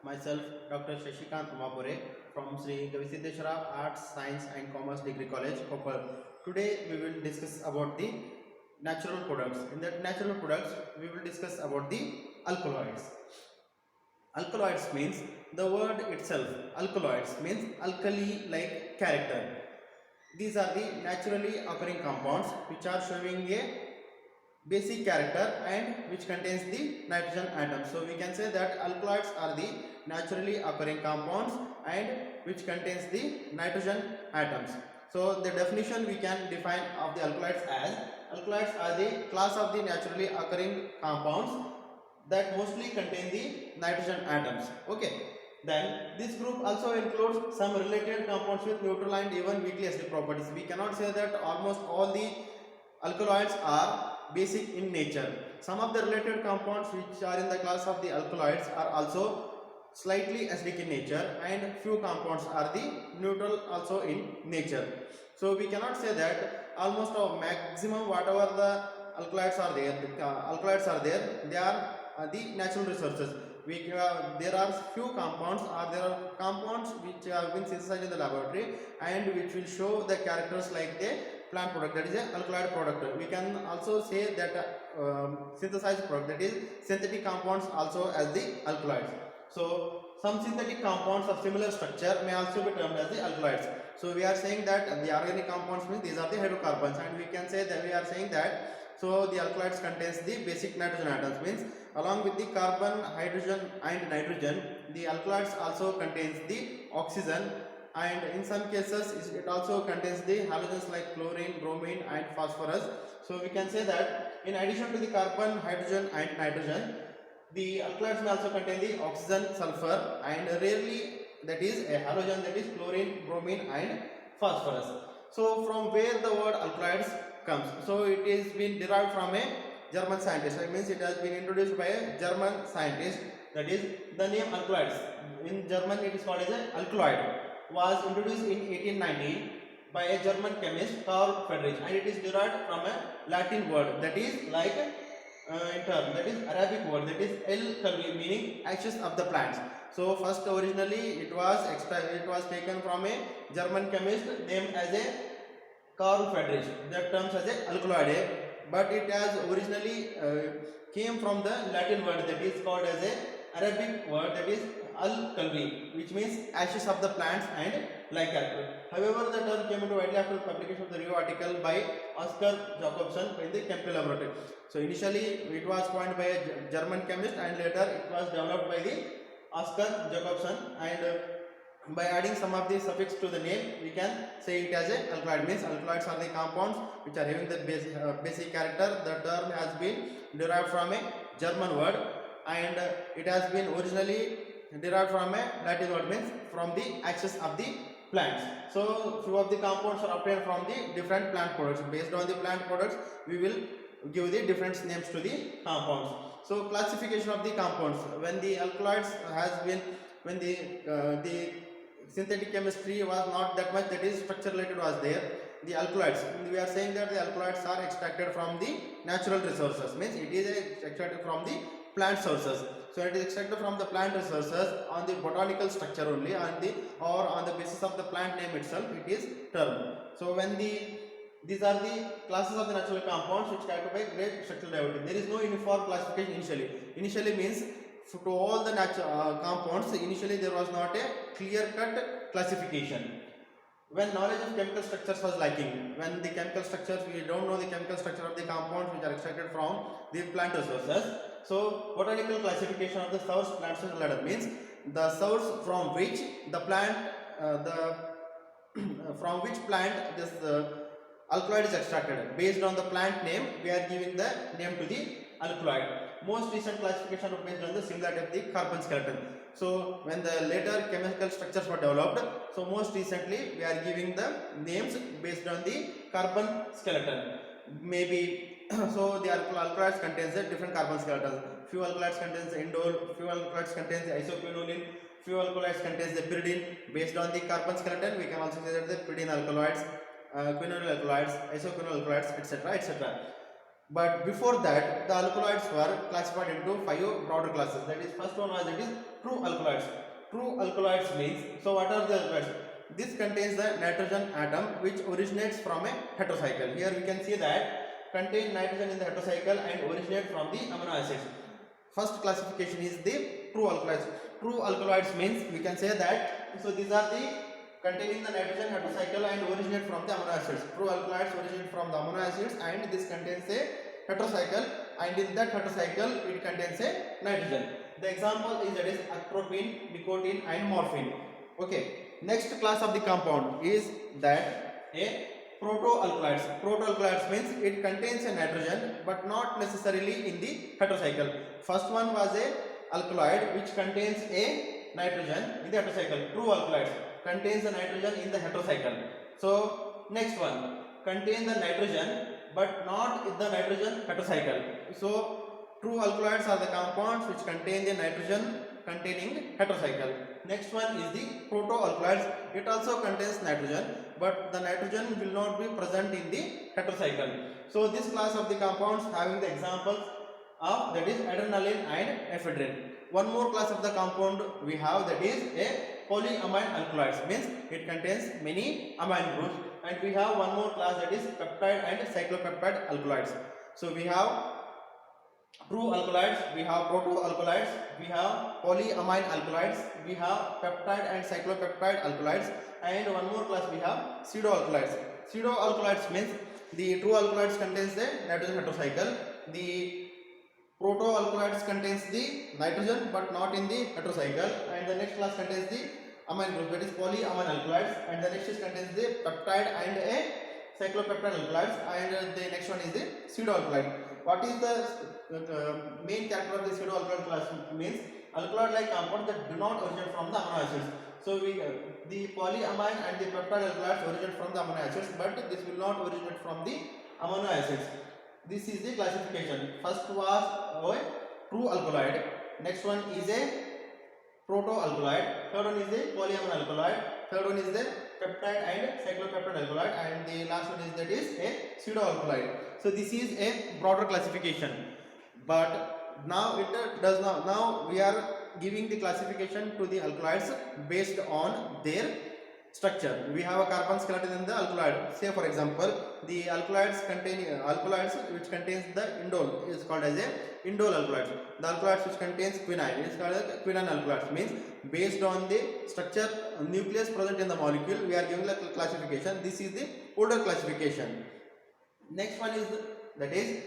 myself Dr. Shashikant Umapure from Sri Gavisiddeshwara Arts, Science and Commerce Degree College, Koppal. Today we will discuss about the natural products. In that natural products, we will discuss about the alkaloids. Alkaloids means the word itself. Alkaloids means alkali-like character. These are the naturally occurring compounds which are showing a basic character and which contains the nitrogen atom. So we can say that alkaloids are the naturally occurring compounds and which contains the nitrogen atoms. So the definition we can define of the alkaloids as alkaloids are the class of the naturally occurring compounds that mostly contain the nitrogen atoms. Okay. Then this group also includes some related compounds with neutral and even weakly acidic properties. We cannot say that almost all the alkaloids are basic in nature. Some of the related compounds which are in the class of the alkaloids are also slightly acidic in nature, and few compounds are the neutral also in nature. So we cannot say that almost a maximum whatever the alkaloids are there, they are the natural resources. There are few compounds or there are compounds which have been synthesized in the laboratory and which will show the characters like the plant product, that is an alkaloid product. We can also say that synthesized product, that is synthetic compounds also as the alkaloids. So some synthetic compounds of similar structure may also be termed as the alkaloids. So we are saying that the organic compounds means these are the hydrocarbons, and we can say that we are saying that so the alkaloids contains the basic nitrogen atoms, means along with the carbon, hydrogen and nitrogen, the alkaloids also contains the oxygen, and in some cases it also contains the halogens like chlorine, bromine and phosphorus. So we can say that in addition to the carbon, hydrogen and nitrogen, the alkaloids may also contain the oxygen, sulfur and rarely that is a halogen, that is chlorine, bromine and phosphorus. So from where the word alkaloids comes? So it is been derived from a German scientist. That means it has been introduced by a German scientist. That is the name alkaloids. In German it is called as a alkaloid. Was introduced in 1890 by a German chemist Carl Friedrich, and it is derived from a Latin word that is like in term, that is Arabic word, that is el-kalbi, meaning ashes of the plants. So first originally it was taken from a German chemist named as a Carl Friedrich. That terms as a alkaloid, but it has originally came from the Latin word that is called as a Arabic word, that is al-kalbi, which means ashes of the plants and like that. However, the term came into widely after the publication of the review article by Oscar Jacobson in the chemical laboratory. So initially it was coined by a German chemist and later it was developed by the Oscar Jacobson, and by adding some of the suffix to the name we can say it as a alkaloid. Means alkaloids are the compounds which are having the basic character. The term has been derived from a German word, and it has been originally derived from a Latin word, means from the ashes of the plants. So few of the compounds are obtained from the different plant products. Based on the plant products we will give the different names to the compounds. So classification of the compounds, when the alkaloids has been, when the synthetic chemistry was not that much, that is structure related was there, the alkaloids, we are saying that the alkaloids are extracted from the natural resources, means it is extracted from the plant sources. So it is extracted from the plant resources on the botanical structure only, on the or on the basis of the plant name itself it is termed. So when these are the classes of the natural compounds which characterize great structural diversity. There is no uniform classification initially. Initially means to all the natural compounds, initially there was not a clear-cut classification. When knowledge of chemical structures was lacking, when the chemical structures, we don't know the chemical structure of the compounds which are extracted from the plant resources. So botanical classification of the source plant source ladder means the source from which the plant from which plant this alkaloid is extracted. Based on the plant name we are giving the name to the alkaloid. Most recent classification is based on the similarity of the carbon skeleton. So when the later chemical structures were developed, so most recently we are giving the names based on the carbon skeleton. Maybe so the alkaloids contains a different carbon skeletons. Few alkaloids contains indole, few alkaloids contains isoquinoline, few alkaloids contains the pyridine. Based on the carbon skeleton we can also say that the pyridine alkaloids, quinoline alkaloids, isoquinoline alkaloids, etc., etc. But before that, the alkaloids were classified into 5 broader classes. That is, first one was, that is, true alkaloids. True alkaloids means, so what are the alkaloids? This contains the nitrogen atom which originates from a heterocycle. Here we can see that contain nitrogen in the heterocycle and originate from the amino acids. First classification is the true alkaloids. True alkaloids means we can say that, so these are the containing the nitrogen heterocycle and originate from the amino acids. True alkaloids originate from the amino acids and this contains a heterocycle, and in that heterocycle it contains a nitrogen. The example is, that is, atropine, nicotine and morphine. Okay. Next class of the compound is that a protoalkaloids. Protoalkaloids means it contains a nitrogen but not necessarily in the heterocycle. First one was a alkaloid which contains a nitrogen in the heterocycle. True alkaloids contains the nitrogen in the heterocycle. So next one contain the nitrogen but not in the nitrogen heterocycle. So true alkaloids are the compounds which contain the nitrogen containing heterocycle. Next one is the protoalkaloids. It also contains nitrogen, but the nitrogen will not be present in the heterocycle. So this class of the compounds having the examples of, that is, adrenaline and ephedrine. One more class of the compound we have, that is a polyamine alkaloids, means it contains many amine groups, and we have one more class, that is peptide and cyclopeptide alkaloids. So we have true alkaloids, we have protoalkaloids, we have polyamine alkaloids, we have peptide and cyclopeptide alkaloids, and one more class we have pseudoalkaloids. Pseudoalkaloids means the true alkaloids contains the nitrogen heterocycle, the protoalkaloids contains the nitrogen but not in the heterocycle, and the next class contains the amine group, that is polyamine alkaloids, and the next is contains the peptide and a cyclopeptide alkaloids, and the next one is the pseudoalkaloid. What is the main character of the pseudoalkaloid class? Means alkaloid like compounds that do not originate from the amino acids. So the polyamine and the peptide alkaloids originate from the amino acids, but this will not originate from the amino acids. This is the classification. First was a true alkaloid, next one is a protoalkaloid, third one is the polyamine alkaloid, third one is the peptide and cyclopeptide alkaloid, and the last one is, that is, a pseudoalkaloid. So this is a broader classification, but now it does not. Now we are giving the classification to the alkaloids based on their structure. We have a carbon skeleton in the alkaloid. Say for example, the alkaloids which contains the indole is called as a indole alkaloids. The alkaloids which contains quinine is called as quinine alkaloids. Means based on the structure nucleus present in the molecule, we are giving the classification. This is the older classification. Next one is that is